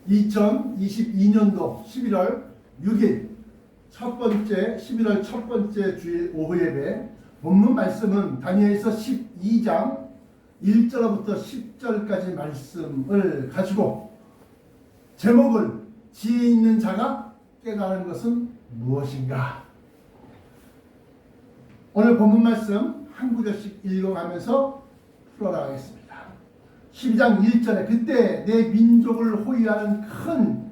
2022년도 11월 6일 11월 첫 번째 주일 오후 예배 본문 말씀은 다니엘서 12장 1절부터 10절까지 말씀을 가지고 제목을 지혜 있는 자가 깨달은 것은 무엇인가? 오늘 본문 말씀 한 구절씩 읽어가면서 풀어나가겠습니다. 12장 1절에 그때 내 민족을 호위하는 큰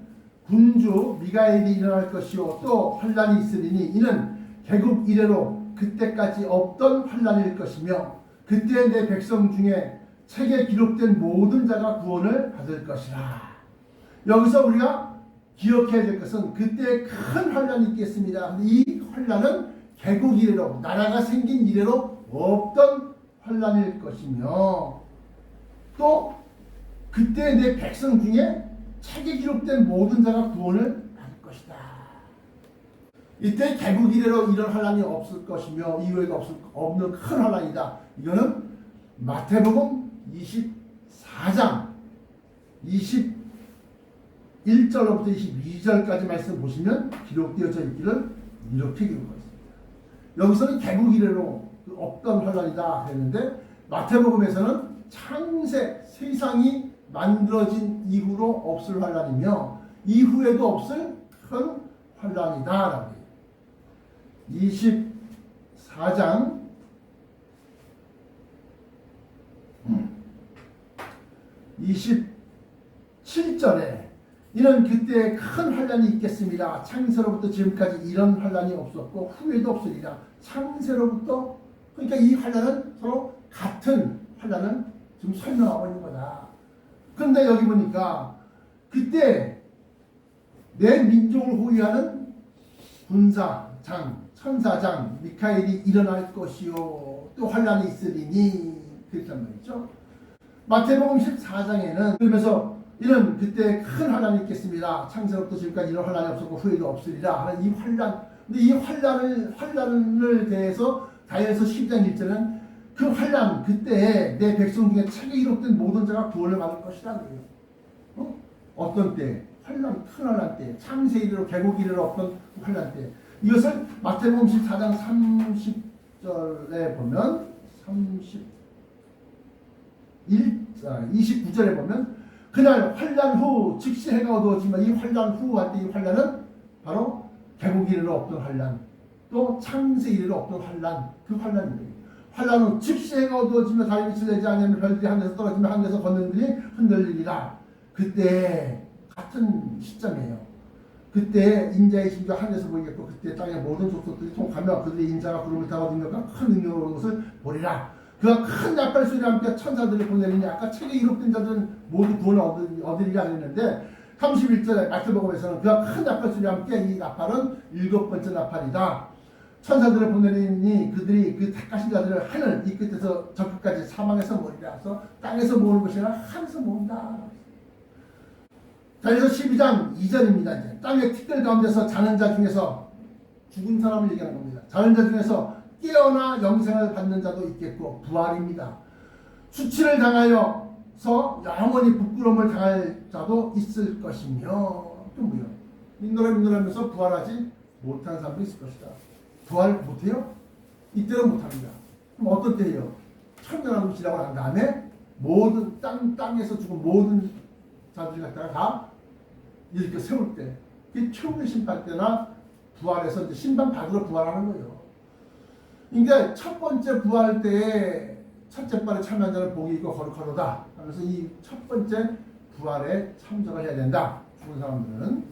군주 미가엘이 일어날 것이요 또 환란이 있으리니 이는 개국 이래로 그때까지 없던 환란일 것이며 그때 내 백성 중에 책에 기록된 모든 자가 구원을 받을 것이라. 여기서 우리가 기억해야 될 것은 그때 큰 환란이 있겠습니다. 이 환란은 개국 이래로 나라가 생긴 이래로 없던 환란일 것이며 또 그때 내 백성 중에 책에 기록된 모든 자가 구원을 받을 것이다. 이때 개국 이래로 이런 환란이 없을 것이며 이후에도 없는 큰 환란이다. 이거는 마태복음 24장 21절로부터 22절까지 말씀 보시면 기록되어져 있기를 이렇게 기록하고 있습니다. 여기서는 개국 이래로 없던 환란이다 했는데 마태복음에서는 창세 세상이 만들어진 이후로 없을 환란이며 이후에도 없을 큰 환란이다. 24장 27절에 이는 그때 큰 환란이 있겠습니다. 창세로부터 지금까지 이런 환란이 없었고 후에도 없으리라. 창세로부터 그러니까 이 환란은 서로 같은 환란을 지금 설명하고 있는 거다. 그런데 여기 보니까 그때 내 민족을 호위하는 군사장, 천사장 미카엘이 일어날 것이요 또 환란이 있으리니 그랬단 말이죠. 마태복음 14장에는 그러면서 이는 그때 큰 환란이 있겠습니다. 창세로부터 지금까지 이런 환란이 없었고 후에도 없으리라 하는 이 환란. 근데 이 환란을 대해서 다니엘서 12장 1절은 그 환란 그때에 내 백성 중에 책에 기록된 모든 자가 구원을 받을 것이라는 거예요. 어떤 때? 환란, 큰 환란 때, 창세 이래로 개국 이래로 없던 환란 때. 이것을 마태복음 14장 30절에 보면 29절에 보면 그날 환란 후 즉시 해가 어두워지면 이 환란 후 할 때 이 환란은 바로 개국 이래로 없던 환란, 또 창세 이래로 없던 환란, 그 환란입니다. 환란 후 즉시 해가 어두워지며 달이 빛을 내지 않으면 별들이 하늘에서 떨어지며 하늘에서 걷는 들이 흔들리리라. 그때 같은 시점이에요. 그때 인자의 심지어 하늘에서 보이겠고 그때 땅의 모든 족속들이 통하며 그들의 인자가 구름을 타고 능력과 큰 능력으로 오는 것을 보리라. 그가 큰 나팔 소리와 함께 천사들을 보내리니 아까 책에 기록된 자들은 모두 구원을 얻으리라 했는데 31절에 마태복음에서는 그가 큰 나팔 소리와 함께 이 나팔은 7번째 나팔이다. 천사들을 보내리니 그들이 그 택하신 자들을 하늘 이 끝에서 저 끝까지 사망에서 모으리라. 그래서 땅에서 모으는 것이 아니라 하늘에서 모은다. 다니엘서 12장 2절입니다. 이제 땅의 티끌 가운데서 자는 자 중에서 죽은 사람을 얘기하는 겁니다. 자는 자 중에서 깨어나 영생을 받는 자도 있겠고 부활입니다. 수치를 당하여서 영원히 부끄러움을 당할 자도 있을 것이며 또 뭐요? 민노라면서 부활하지 못한 사람도 있을 것이다. 부활 못해요? 이때는 못합니다. 그럼 어떤 때예요? 천년왕국 지나고 난 다음에 모든 땅에서 죽은 모든 자들이 갖다가 다 이렇게 세울 때, 그게 최후의 심판 때나 부활해서 이제 심판 받으러 부활하는 거예요. 그러니까 첫 번째 부활 때에 첫째 발에 참여한 자는 복이 있고 거룩하도다 하면서 이 첫 번째 부활에 참석을 해야 된다. 죽은 사람들은.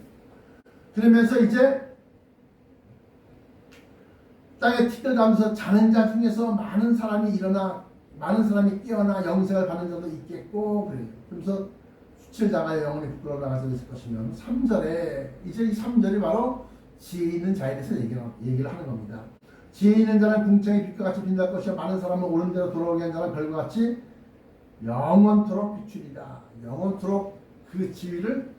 그러면서 이제 땅에 티끌 가면서 자는 자 중에서 많은 사람이 깨어나 영생을 받는 자도 있겠고 그래요. 그래서 수치를 당하여 영원히 부끄러워 나가서 있을 것이면 3절에 이제 이 3절이 바로 지혜 있는 자에 대해서 얘기를 하는 겁니다. 지혜 있는 자는 궁창의 빛과 같이 빛날 것이요 많은 사람은 옳은 대로 돌아오게 한 자는 별과 같이 영원토록 비추리라. 영원토록 그 지위를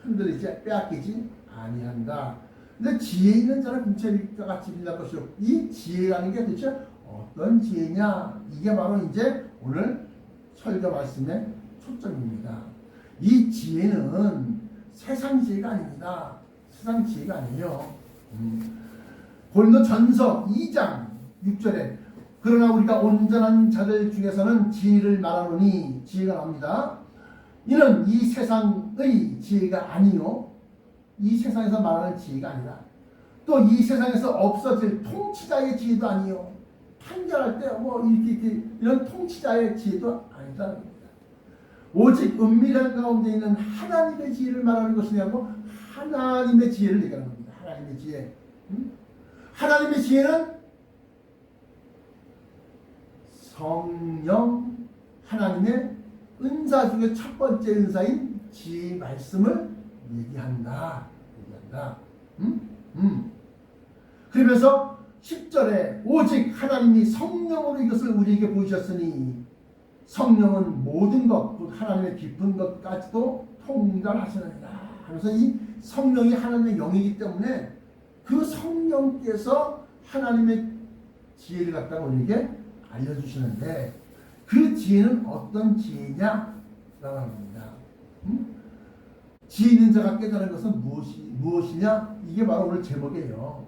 흔들리지 빼앗기지 아니한다. 근데 지혜 있는 자는 궁창의 빛과 같이 빛날 것이요. 이 지혜라는 게 도대체 어떤 지혜냐? 이게 바로 이제 오늘 설교 말씀의 초점입니다. 이 지혜는 세상 지혜가 아닙니다. 세상 지혜가 아니에요. 고린도전서 2장 6절에 그러나 우리가 온전한 자들 중에서는 지혜를 말하노니 지혜가 나옵니다. 이는 이 세상의 지혜가 아니요 이 세상에서 말하는 지혜가 아니라 또 이 세상에서 없어질 통치자의 지혜도 아니요 판결할 때 뭐 이렇게 이런 통치자의 지혜도 아니다는 겁니다. 오직 은밀한 가운데 있는 하나님의 지혜를 말하는 것이냐고 하나님의 지혜를 얘기하는 겁니다. 하나님의 지혜. 하나님의 지혜는 성령 하나님의 은사 중에 첫 번째 은사인 지혜의 말씀을 얘기한다. 그러면서 10절에 오직 하나님이 성령으로 이것을 우리에게 보이셨으니 성령은 모든 것, 곧 하나님의 깊은 것까지도 통달하시느니라. 그래서 이 성령이 하나님의 영이기 때문에 그 성령께서 하나님의 지혜를 갖다가 우리에게 알려주시는데 그 지혜는 어떤 지혜냐라고 합니다. 지혜 있는 자가 깨달은 것은 무엇이냐? 이게 바로 오늘 제목이에요.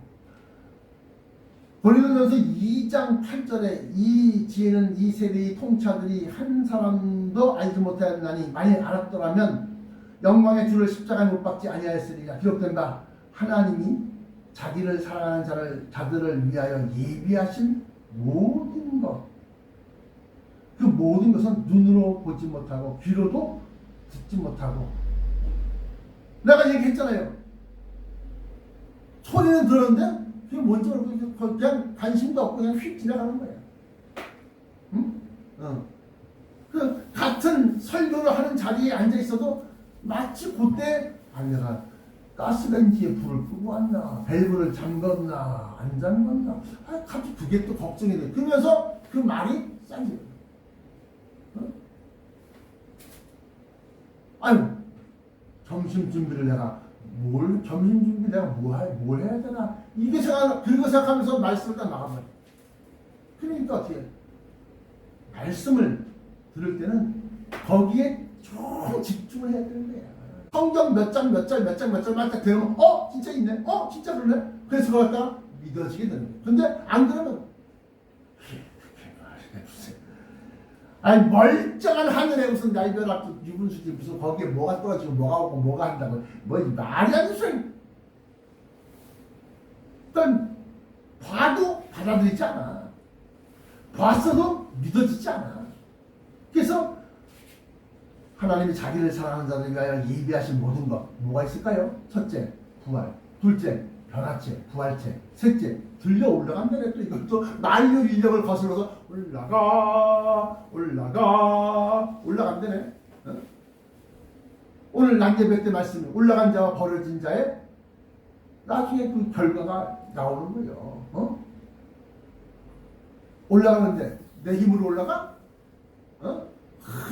고린도전서 2장 8절에 이 지혜는 이 세대의 통치자들이 한 사람도 알지 못하였나니 만일 알았더라면 영광의 주를 십자가에 못 박지 아니하였으리라. 기록된 바 하나님이 자기를 사랑하는 자들을 위하여 예비하신 모든 것, 그 모든 것은 눈으로 보지 못하고 귀로도 듣지 못하고, 내가 얘기했잖아요. 소리는 들었는데 그게 뭔지 모르고 그냥 관심도 없고 그냥 휙 지나가는 거예요. 그 같은 설교를 하는 자리에 앉아 있어도 마치 그때 내가 가스레인지에 불을 끄고 왔나, 밸브를 잠궜나 안 잠궜나, 갑자기 그게 또 걱정이 돼. 그러면서 그 말이 쌍지. 아유, 점심 준비를 내가 점심 준비 내가 뭘 해야 되나, 이게 그거 생각하면서 말씀을 딱 나가버려. 그러니까 어떻게 말씀을 들을 때는 거기에 좀 집중을 해야 되는 거야. 성경 몇 장 딱 들으면 진짜 있네, 진짜 그러네. 그래서 그걸 갖다가 믿어지게 되는 거야. 근데 안 그러면 아니 멀쩡한 하늘에 무슨 날벼락 유분수지 무슨 거기에 뭐가 떨어지고 뭐가 오고 뭐가 한다고 뭐 말이 안 되죠. 그러니까 봐도 받아들이지 않아. 봤어도 믿어지지 않아. 그래서 하나님이 자기를 사랑하는 자들 위하여 예비하신 모든 것 뭐가 있을까요? 첫째, 부활. 둘째, 변화체, 부활체. 셋째, 들려 올라간다네. 또 이것도 만유 인력을 거슬러서 올라간다네. 오늘 난제배 때 말씀, 올라간 자와 버려진 자의 나중에 그 결과가 나오는 거예요. 올라가는데 내 힘으로 올라가?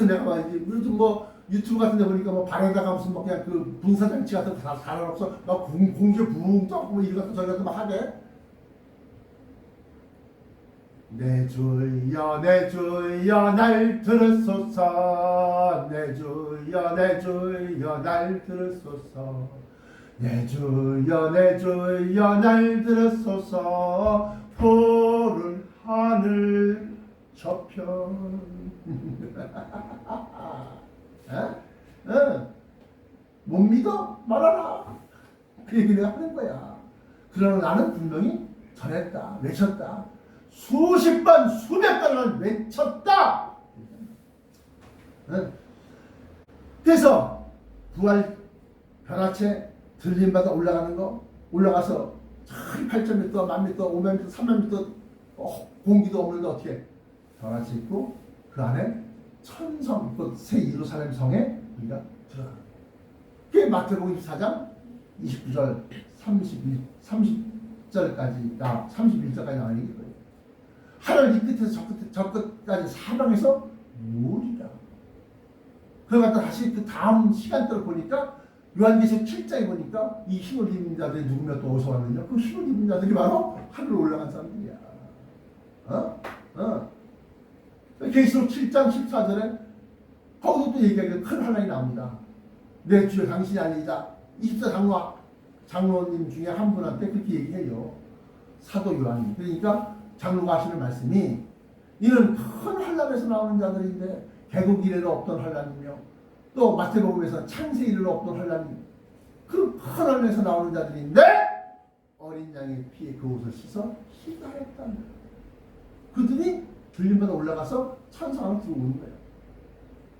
내가 말이지 요즘 뭐 유튜브 같은 데 보니까 뭐 발에다가 무슨 뭐 그냥 그 분사장치 같은 거 다 달아놓고서 막 공주에 붕 떠고 뭐 이리 갔다 저리 갔다 막 하게. 내 주여 내 주여 날 들으소서, 내 주여 내 주여 날 들으소서, 내 주여 내 주여 날 들으소서, 푸른 하늘 저편. 못 믿어? 말하라. 그 얘기를 하는 거야. 그러나 나는 분명히 전했다, 외쳤다. 수십 번, 수백 번을 외쳤다. 그래서 부활, 변화체, 들림받아 올라가는 거, 올라가서 8,000m, 10,000m, 5,000m, 3,000m 공기도 없는데 어떻게 변화체 있고 그 안에 천성, 그 새 예루살렘 성에 우리가 들어가는 거예요. 그게 마태복음 24장 29절, 30절까지 31절까지 나와 있는 거예요. 하늘 이 끝에서 저 끝까지 사방에서 물이다. 그러다 다시 그 다음 시간대를 보니까 요한계시록 7장에 보니까 이 힘을 입은 자들이 누구며 또 어디서 왔느냐? 그 힘을 입은 자들이 바로 하늘로 올라간 사람들이야. 계시록 7장 14절에 거기서 또 얘기하기가 큰 환란이 나옵니다. 내 주여 당신이 아니이다. 24 장로님 중에 한 분한테 그렇게 얘기해요. 사도 요한이. 그러니까 장로가 하시는 말씀이 이는 큰 환란에서 나오는 자들인데 개국 이래로 없던 환란이며 또 마태복음에서 창세 이래로 없던 환란이 그 큰 환란에서 나오는 자들인데 어린 양의 피에 그 옷을 씻어 희다했다. 그들이 들림마다 올라가서 천상을 들어오는 거예요.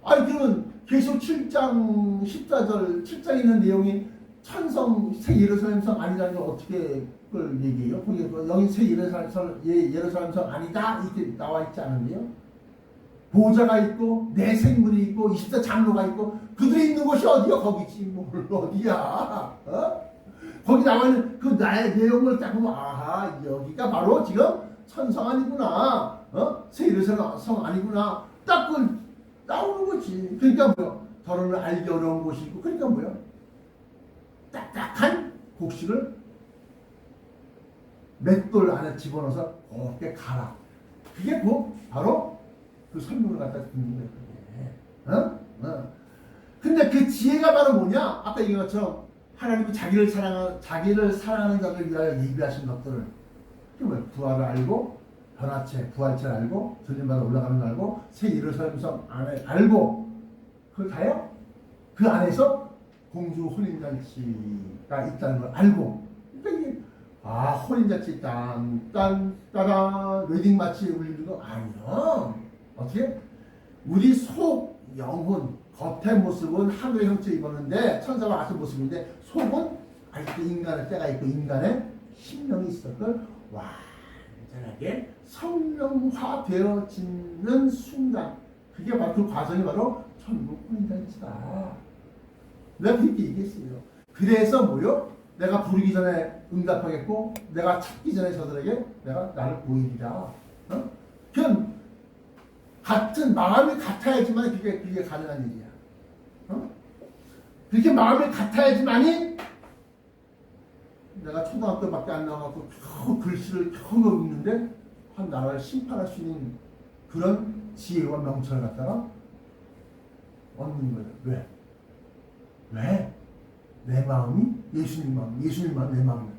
아니 그러면 계속 7장 14절 7장에 있는 내용이 천성 새 예루살렘성 아니라는 걸 어떻게 그걸 얘기해요? 거기 여기 새 예루살렘성 아니다 이렇게 나와 있지 않은데요? 보좌가 있고 내 생물이 있고 20대 장로가 있고 그들이 있는 곳이 어디야? 거기지 뭘 어디야? 어? 거기 나와 있는 그 나의 내용을 딱 보면 아하 여기가 바로 지금 천성 아니구나, 어? 새 예루살렘성 아니구나 딱 그 나오는 거지. 그러니까 뭐야? 더러움을 알기 어려운 곳이 있고 그러니까 뭐야? 딱딱한 곡식을 맷돌 안에 집어넣어서 곱게 갈아. 그게 뭐 바로 그 설명을 갖다 듣는 거예요. 어? 근데 그 지혜가 바로 뭐냐? 아까 얘기한 것처럼 하나님이 자기를 사랑하는 자들 위하여 예비하신 것들을 그게 뭐야? 부활을 알고 부활체를 알고 들림마다 올라가는 걸 알고 새 예루살렘성 안에 알고 그걸 다요? 그 안에서 공주 혼인잔치가 있다는 걸 알고 그러니까 이게 혼인잔치 따란 웨딩 마치 울리는 거 아니야. 어떻게? 우리 속 영혼 겉의 모습은 하늘의 형체 입었는데 천사와 같은 모습인데 속은 아직도 인간의 때가 있고 인간의 심령이 있었걸 완전하게 성령화되어지는 순간 그게 바로 그 과정이 바로 천국 혼인잔치다. 내가 그렇게 얘기했어요. 그래서 뭐요? 내가 부르기 전에 응답하겠고 내가 찾기 전에 저들에게 내가 나를 보이리라. 어? 그냥 같은 마음이 같아야지만 그게 가능한 일이야. 어? 그렇게 마음이 같아야지만이 내가 초등학교밖에 안 나와갖고 겨우 글씨를 겨우 읽는데 한 나라를 심판할 수 있는 그런 지혜와 명철을 갖다가 얻는 거예요. 왜? 왜? 내 마음이 예수님 마음 내 마음이기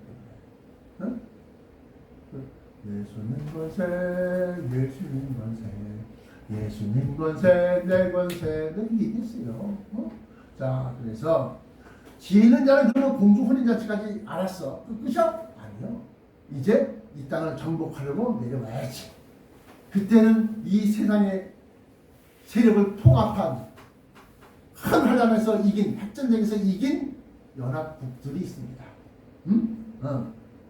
때문에. 어? 예수님 권세 내 권세 내 얘기했어요. 어? 자 그래서 지혜는 자는 그러면 공주 혼인잔치까지 알았어. 그 끝이야? 아니요. 이제 이 땅을 정복하려고 내려와야지. 그때는 이 세상의 세력을 통합한 큰 환란에서 이긴 핵전쟁에서 이긴 연합국들이 있습니다.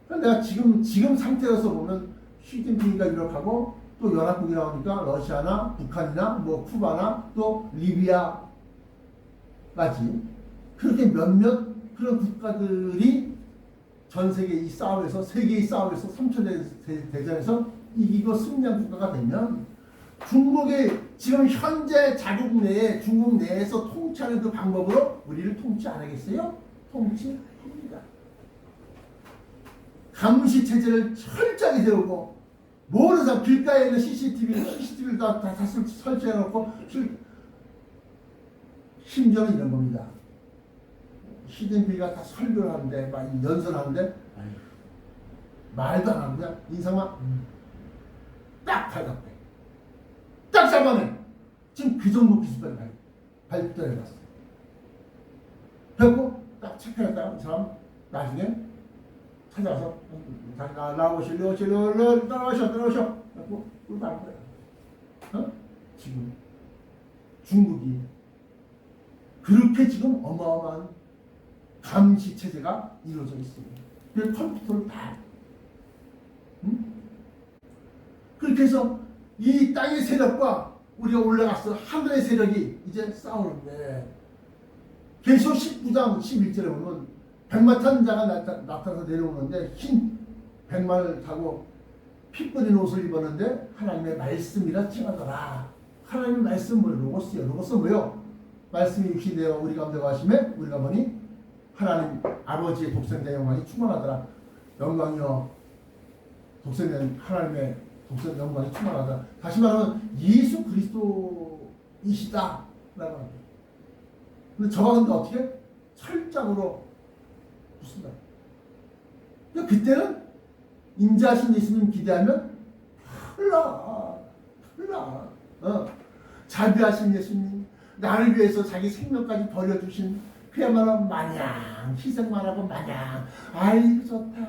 그런데 내가 지금 상태에서 보면 시진핑이가 유력하고 또 연합국이 나오니까 러시아나 북한이나 뭐 쿠바나 또 리비아까지 그렇게 몇몇 그런 국가들이 전 세계 이 싸움에서 세계의 싸움에서 3차 대전에서 이기고 승리한 국가가 되면 중국의 지금 현재 자국 내에 중국 내에서 통치하는 그 방법으로 우리를 통치 안 하겠어요? 통치합니다. 감시 체제를 철저하게 세우고 모든 사람 길가에 있는 CCTV를 다 설치해놓고 심지어는 이런 겁니다. 시진핑이가 다 설교를 하는데 막 연설하는데 말도 안 하고 그냥 인상만 딱 발각돼. 딱 잡아내. 지금 그 정도 기술까지 발달해놨어. 그래갖고 딱 체크했다가 이 사람 나중에 찾아와서 나오시려 따라오셔 그래갖고 끌고 가는 거야. 어? 지금 중국이 그렇게 지금 어마어마한 감시 체제가 이루어져 있습니다. 그 컴퓨터를 다. 그렇게 해서 이 땅의 세력과 우리가 올라가서 하늘의 세력이 이제 싸우는데 계속 19장 11절에 보면 백마탄 자가 나타나서 내려오는데 흰 백마를 타고 피 뿌린 옷을 입었는데 하나님의 말씀이라 칭하더라. 하나님의 말씀 뭐예요? 로고스요. 로고스 뭐예요? 말씀이 육신이 되어 우리 가운데 가심에 우리가 보니 하나님 아버지의 독생자 영광이 충만하더라. 영광이요 독생자 하나님의 독생자 영광이 충만하다. 다시 말하면 예수 그리스도이시다 라고 합니다. 근데 저가 어떻게? 철장으로 붙습니다. 그러니까 그때는 인자하신 예수님 기대하면 흘러. 자비하신 예수님, 나를 위해서 자기 생명까지 버려주신 그야말로 마냥 희생만 하고 마냥 아이고 좋다.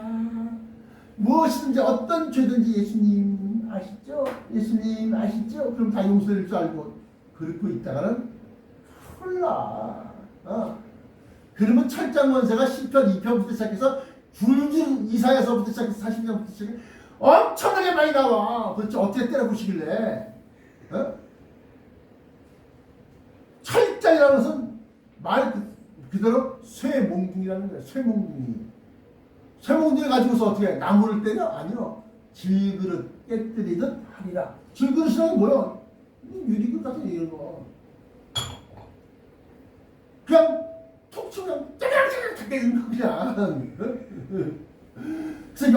무엇이든지 어떤 죄든지 예수님 아시죠? 예수님 아시죠? 그럼 다 용서될 줄 알고 그렇고 있다가는 흘러. 그러면 철장원세가 시편 2편부터 시작해서 줄줄 이사야서부터 시작해서 40년부터 시작해서 엄청나게 많이 나와. 도대체 어떻게 때려부시길래? 철장이라는 것은 말 그대로 쇠몽둥이라는 거예요. 쇠몽둥이 가지고서 어떻게 나무를 때려? 아니요. 질그릇 깨뜨리듯 하리라. 질그릇이란 뭐야? 유리그릇 같은 이런 거. 그냥 툭 치면 짜장짜장 깨지는 그냥. 그래서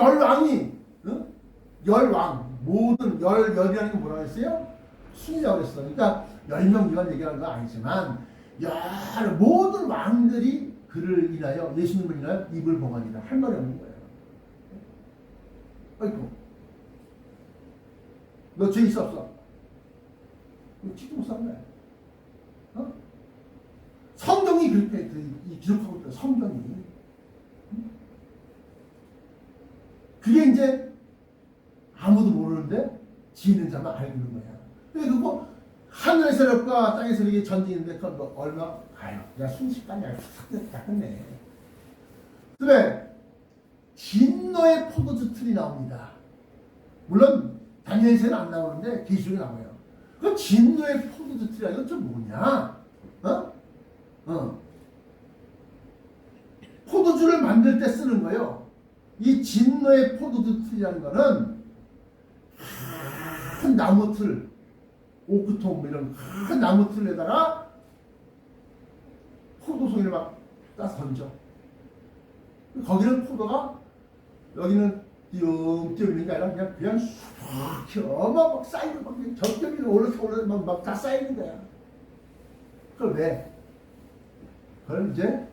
열왕 모든 열이라는 게 뭐라고 했어요? 순이라고 그랬어. 그러니까 10명 이만 얘기하는 건 아니지만 모든 왕들이 그를 인하여 예수님을 인하여 입을 봉하니라 할 말이 없는 거예요. 아이고 너 죄 있어 없어? 지도 못 사는 거야. 성경이 그렇게 기록하고 있다. 성경이. 그게 이제 아무도 모르는데 지는 자만 알고 있는 거야. 그리고 하늘의 세력과 땅의 세력이 전쟁인데 그건 뭐 얼마? 아유, 야 순식간에 다 끝내. 그다음에 진노의 포도주 틀이 나옵니다. 물론 다니엘서는 안 나오는데 계시록에 나와요. 그 진노의 포도주 틀이라 이건 좀 뭐냐? 포도주를 만들 때 쓰는 거예요. 이 진노의 포도주 틀이라는 거는 큰 나무 틀, 오크통 이런 큰 나무 틀에다가 포도송이를 막 따서 던져. 거기는 포도가 여기는 띄엄띄엄 있는 게 아니라 그냥 수북히 막 쌓이고 막 겹겹이 올라서 막 다 쌓이는 거야. 그걸 왜? 그걸 이제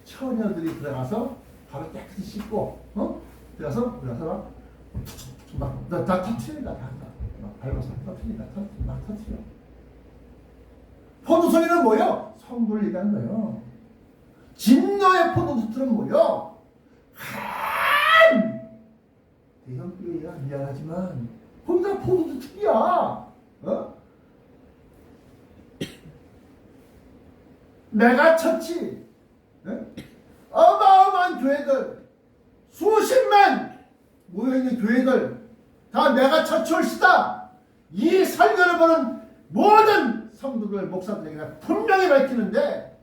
처녀들이 들어가서 바로 깨끗이 씻고 들어가서 막 다 터트린다. 막 밟아서 터트린다. 막 터트려. 포도송이는 뭐예요? 성도를 얘기하는 거예요. 진노의 포도주틀은 뭐예요? 한 대형교회야 미안하지만 거기다 포도주틀이야. 메가처치, 어마어마한 교회들, 수십만 모여있는 교회들 다 메가처치 올시다. 이 설교를 보는 모든 성도들 목사들에게 분명히 밝히는데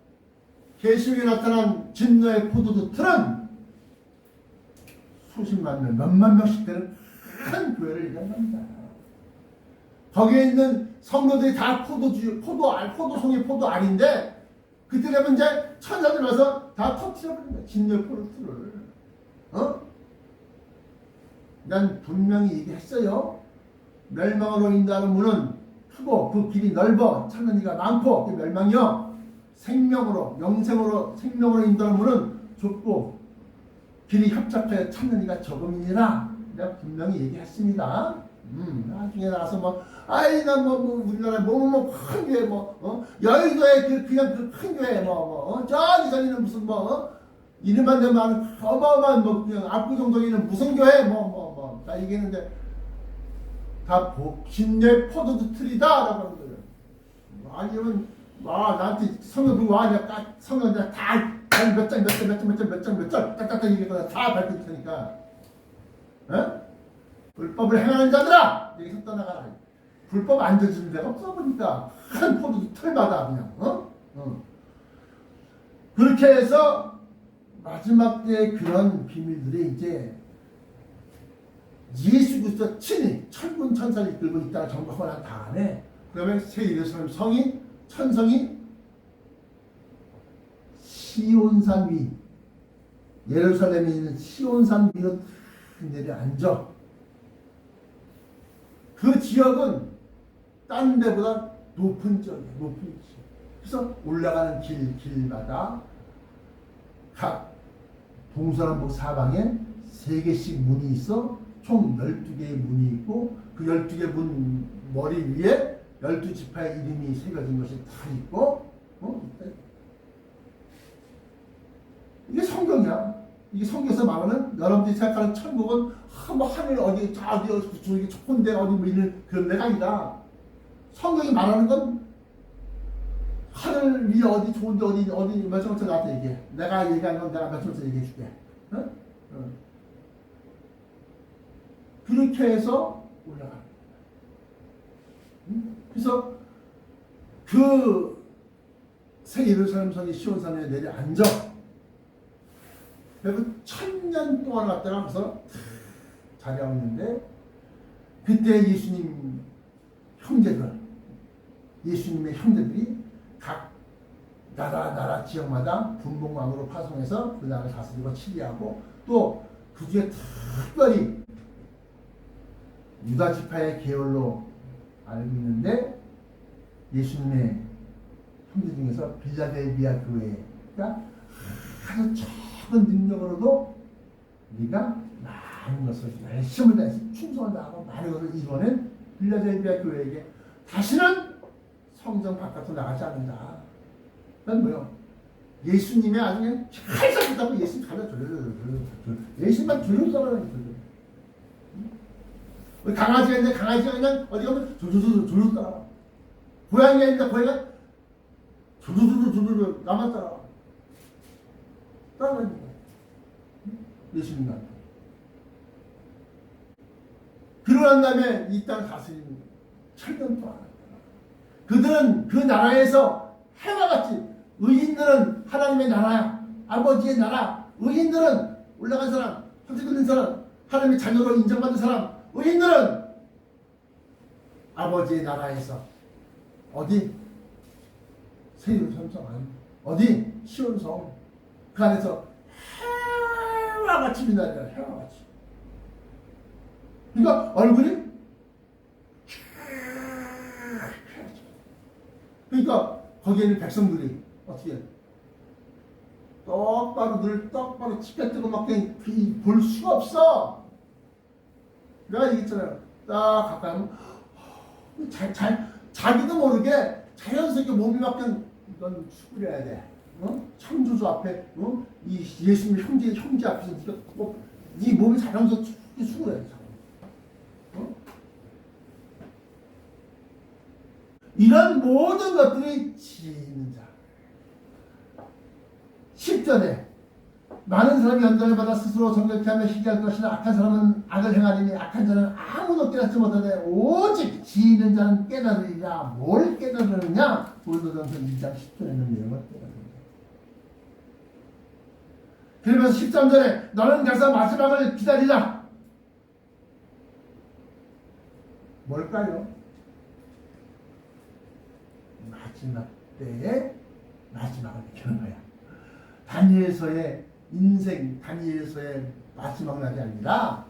계시록에 나타난 진노의 포도주 틀은 수십만 명, 몇만 명씩 되는 큰 교회를 얘기합니다. 거기에 있는 성도들이 다 포도송이 포도알인데 그때 되면 이제 천사들 와서 다 터뜨려버린 거야. 진노의 포도주를. 난 분명히 얘기했어요. 멸망으로 인도하는 문은 크고 그 길이 넓어 찾는 이가 많고 그 멸망이요 생명으로 영생으로 생명으로 인도하는 문은 좁고 길이 협착하여 찾는 이가 적음이니라. 내가 분명히 얘기했습니다. 나중에 나와서 우리나라 큰 교회 여의도에 그냥 그 큰 교회 저기는 무슨 이름만 되면 어마어마한 그냥 압구정동에 있는 무슨 교회 다 얘기했는데 다 진노의 포도주 틀이다라고 하는 거예요. 아니면 나한테 성경 누구 하냐 성경 다 몇 장 딱딱딱 얘기했거나 다 밝힐 테니까 불법을 행하는 자들아 여기서 떠나가라. 불법 안 져주는 데가 없어 보니까 큰 포도주 틀마다 그냥 그렇게 해서 마지막 때 그런 비밀들이 이제 예수 그리스도 친히 천군 천사를 이끌고 있다가 정복하고 난 다음에 그다음에 새 예루살렘 천성이 시온산 위 예루살렘에 있는 시온산 위로 내려앉아. 그 지역은 다른 데보다 높은 지역이에요. 높은 지역. 그래서 올라가는 길마다 각 동서남북 사방에 3개씩 문이 있어 총 12개의 문이 있고 그 12개 문 머리 위에 12지파의 이름이 새겨진 것이 다 있고 이게 성경이야. 이게 성경에서 말하는 여러분들이 생각하는 천국은 뭐 하늘 어디 저기 좋은 데 어디 뭐 이런 그런 데가 아니라 성경이 말하는 건 하늘 위에 어디 좋은데 어디 몇 점부터 나한테 얘기해. 내가 얘기한 건 내가 몇 점부터 얘기해 줄게. 응? 그렇게 해서 올라가. 그래서 그 새 예루살렘성이 시온산에 내려앉아. 그리고 1000년 동안 갔다가 가서 자리하고 있는데 그때 예수님의 형제들이 각 나라 지역마다 분봉왕으로 파송해서 그 나라를 다스리고 치리하고 또 그 중에 특별히 유다 지파의 계열로 알고 있는데 예수님의 형제 중에서 빌라델비아 교회가 아주 작은 능력으로도 네가 많은 것을 열심을 다해서 충성을 다하고 많은 것을 이루어낸 빌라델비아 교회에게 다시는 성전 바깥으로 나가지 않는다. 난 뭐요? 예수님의 아주 그냥 칼싸움다고 예수님 가려 예수님만 조용 써라는 거죠. 강아지가 있는데 강아지가 그냥 어디 가면 조조조조 따라. 고양이가 있는데 고양이가 조조조조 나만 따라. 따라다니는 거야. 예수님만. 그러고 난 다음에 이 땅을 다스리는 1000년 동안 그들은 그 나라에서 해와 같이 의인들은 하나님의 나라야. 아버지의 나라. 의인들은 올라간 사람, 선택 있는 사람, 하나님의 자녀로 인정받는 사람. 의인들은 아버지의 나라에서 어디? 세율섬성 안 어디? 시온성 그 안에서 해와 같이 빛나리라. 해와 같이. 그러니까 얼굴이 그러니까 거기에 있는 백성들이 어떻게 똑바로 치켜뜨고 막 볼 수가 없어. 내가 얘기했잖아요. 딱 가까이 하면 자기도 모르게 자연스럽게 몸이 막 이건 수그려야 돼. 창조주 앞에 이 예수님 형제 앞에서 네가 네 몸이 자연스럽게 수그려야 돼. 이런 모든 것들이 지는 자. 10절에 많은 사람이 연단을 받아 스스로 정결케 하며 희귀할 것이나 악한 사람은 악을 행하리니 악한 자는 아무도 깨닫지 못하되 오직 지는 자는 깨달으리라. 뭘 깨달으느냐? 고린도전서 2장 10절에 있는 내용을 깨달으리라. 그러면서 13절에 너는 가서 마지막을 기다리라. 뭘까요? 마지막 때에 마지막을 기다리는 거야. 다니엘서의 인생, 다니엘서의 마지막 날이 아니라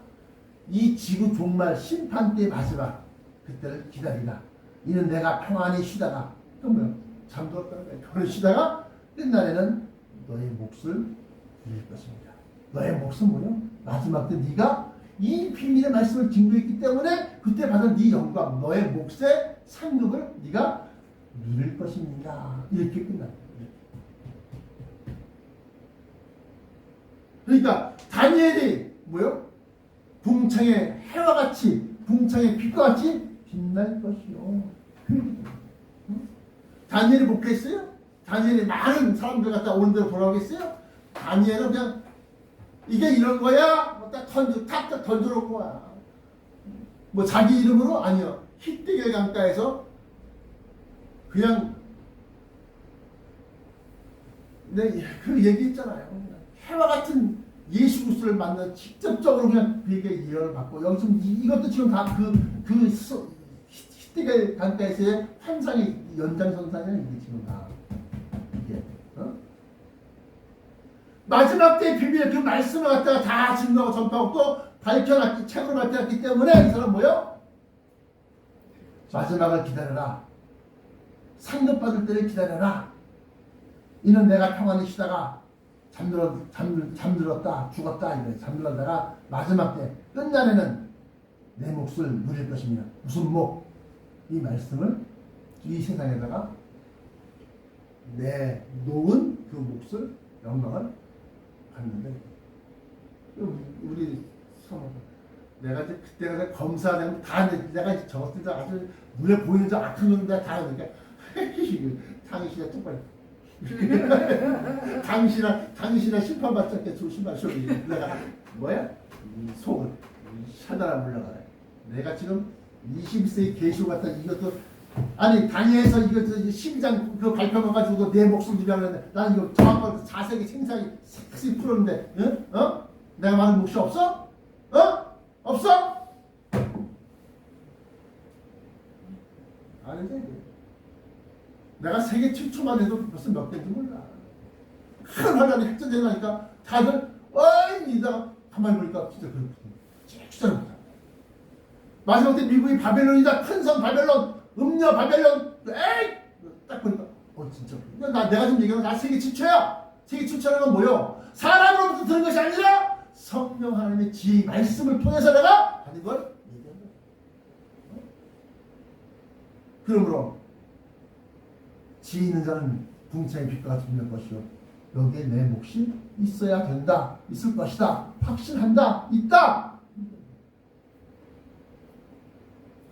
이 지구 종말 심판 때의 마지막 그때를 기다리라. 이는 내가 평안히 쉬다가 또 뭐야? 잠들었다는 거야. 평안히 쉬다가 끝날에는 너의 몫을 드릴 것입니다. 너의 몫은 뭐요? 마지막 때 네가 이 비밀의 말씀을 증거했기 때문에 그때 받은 네 영광, 너의 몫의 상급을 네가 누릴 것입니다. 이렇게 끝납니다. 그러니까 다니엘이 뭐요? 붕창의 해와 같이, 붕창의 빛과 같이 빛날 것이요. 다니엘이 복했어요? 다니엘이 많은 사람들 갖다 오는 대로 돌아오겠어요? 다니엘은 그냥 이게 이런 거야? 탁 던져놓은 거야. 뭐 자기 이름으로? 아니요. 히데겔 강가에서 그냥 그 얘기 있잖아요. 해와 같은 예수 그리스도를 만나 직접적으로 그냥 그에게 예언을 받고 여기서 이것도 지금 다 그 히데겔 강가에서의 환상의 연장선상이야. 이게 지금 다 이게 마지막 때의 비밀 그 말씀을 갖다가 다 증거하고 전파하고 또 밝혀놨기 책으로 밝혀놨기 때문에 이 사람 뭐요? 마지막을 기다려라. 상급 받을 때를 기다려라. 이는 내가 평안히 쉬다가 잠들었다 죽었다 이래. 잠들었다가 마지막 때 끝날에는 내 몫을 누릴 것이며. 무슨 목? 이 말씀을 이 세상에다가 내 놓은 그 몫을 영광을 받는데, 우리 성도 내가 이제 그때가 검사되면 다 내가 이제 저것들 아주 눈에 보이는 저 악한 놈들 다 그러니까 당신이 똑바로 당신아 심판받지 않게 조심하시오. 내가 뭐야? 속을 샤다라 물러가라. 내가 지금 21세기 계시록 같다. 이것도 아니 당에서 이거 12장 그 발표만 가지고 내 목숨 주려고 했는데 난 이거 정확하게 자세히 생생히 싹싹 풀었는데 응? 어? 내가 말할 몫이 없어? 어? 없어? 아니지. 내가 세계 최초만 해도 벌써 몇 개인지 몰라. 큰 환란이 핵전쟁하니까 다들 어이 이다가 가만히 보니까 진짜 그렇거든. 진짜 그렇다. 마지막 때 미국이 바벨론이다. 큰 성 바벨론, 음녀 바벨론. 에이! 딱 보니까 진짜. 내가 지금 얘기하는 건 세계 최초야. 세계 최초라는 건 뭐요? 사람으로부터 들은 것이 아니라 성령 하나님의 지혜 말씀을 통해서 내가 받은 걸 얘기한 거야. 그러므로 지혜 있는 자는 궁창의 빛과 같이 빛날 것이요 여기에 내 몫이 있어야 된다. 있을 것이다. 확신한다. 있다.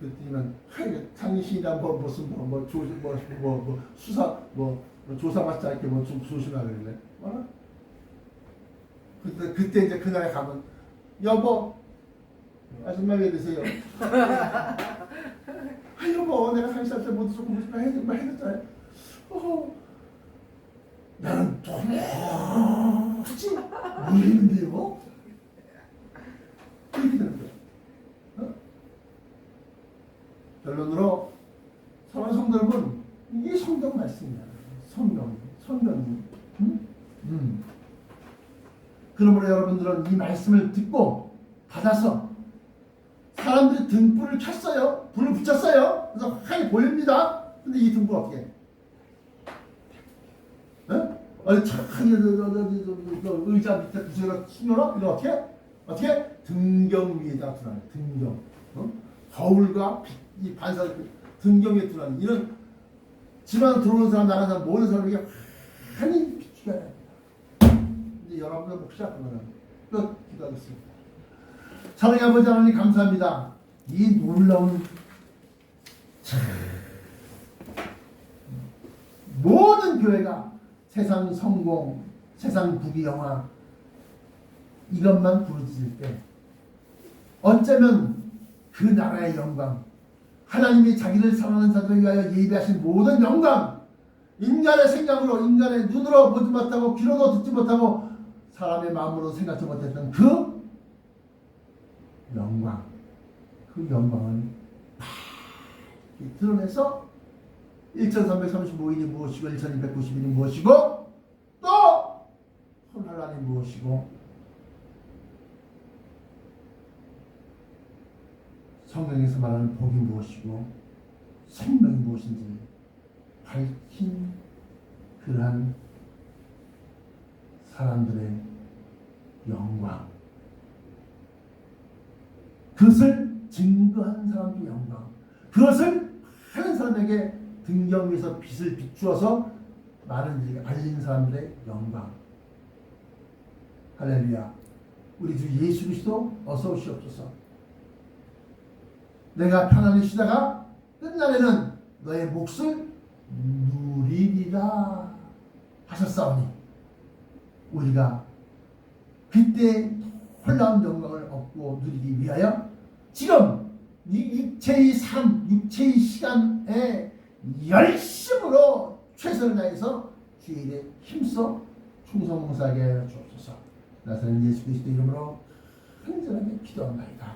그랬더니만 당신이나 무슨 수사 조사받지 않게 좀 조심하길래 그때 이제 그날에 가면 여보 아줌마 왜 이러세요? 여보 내가 당신한테 모두 조금 해줬잖아요. 나는 도무지 모르겠는데요? 이렇게 되는 거야. 결론으로 사랑하는 성도 여러분, 이게 성경 말씀이야. 성경. 그러므로 여러분들은 이 말씀을 듣고 받아서 사람들이 등불을 켰어요. 불을 붙였어요. 그래서 하게 보입니다. 근데 이 등불 어떻게 해? 의자 밑에 구석에다 숨겨놔? 이거 어떻게? 등경 위에다 두라. 등경. 거울과 이 반사 등경 위에 두라. 이런 집안 들어오는 사람 나가는 사람 모든 사람에게 환히 비추게 해야 됩니다. 이제 여러분의 몫이 앞으로는 끝. 기도하겠습니다. 사랑의 아버지 하나님 감사합니다. 이 놀라운 모든 교회가 세상 성공, 세상 부귀영화 이것만 부르짖을 때 어쩌면 그 나라의 영광, 하나님이 자기를 사랑하는 자들을 위하여 예비하신 모든 영광, 인간의 생각으로 인간의 눈으로 보지 못하고 귀로도 듣지 못하고 사람의 마음으로 생각지 못했던 그 영광, 그 영광을 드러내서 1335일이 무엇이고 1290일이 무엇이고 또 혼란이 무엇이고 성경에서 말하는 복이 무엇이고 생명이 무엇인지 밝힌 그러한 사람들의 영광, 그것을 증거한 사람들의 영광, 그것을 하는 사람에게 등경 위에서 빛을 비추어서 많은 이들에게 알린 사람들의 영광. 할렐루야. 우리 주 예수 그리스도 어서 오시옵소서. 내가 편안히 쉬다가 끝날에는 너의 몫을 누리리라 하셨사오니 우리가 그때 놀라운 영광을 얻고 누리기 위하여 지금 이 육체의 삶, 육체의 시간에 열심으로 최선을 다해서 주의 일에 힘써 충성봉사하게 하여 주옵소서. 나사렛 예수 그리스도 이름으로 간절하게 기도합니다.